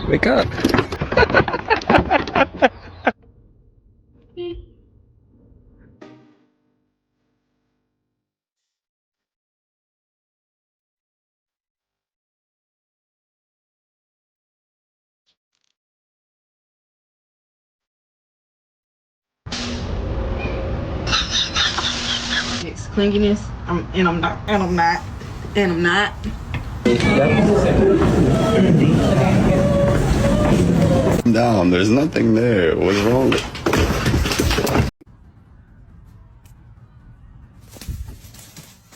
Wake up. It's clinginess. I'm not. Down, there's nothing there. What's wrong?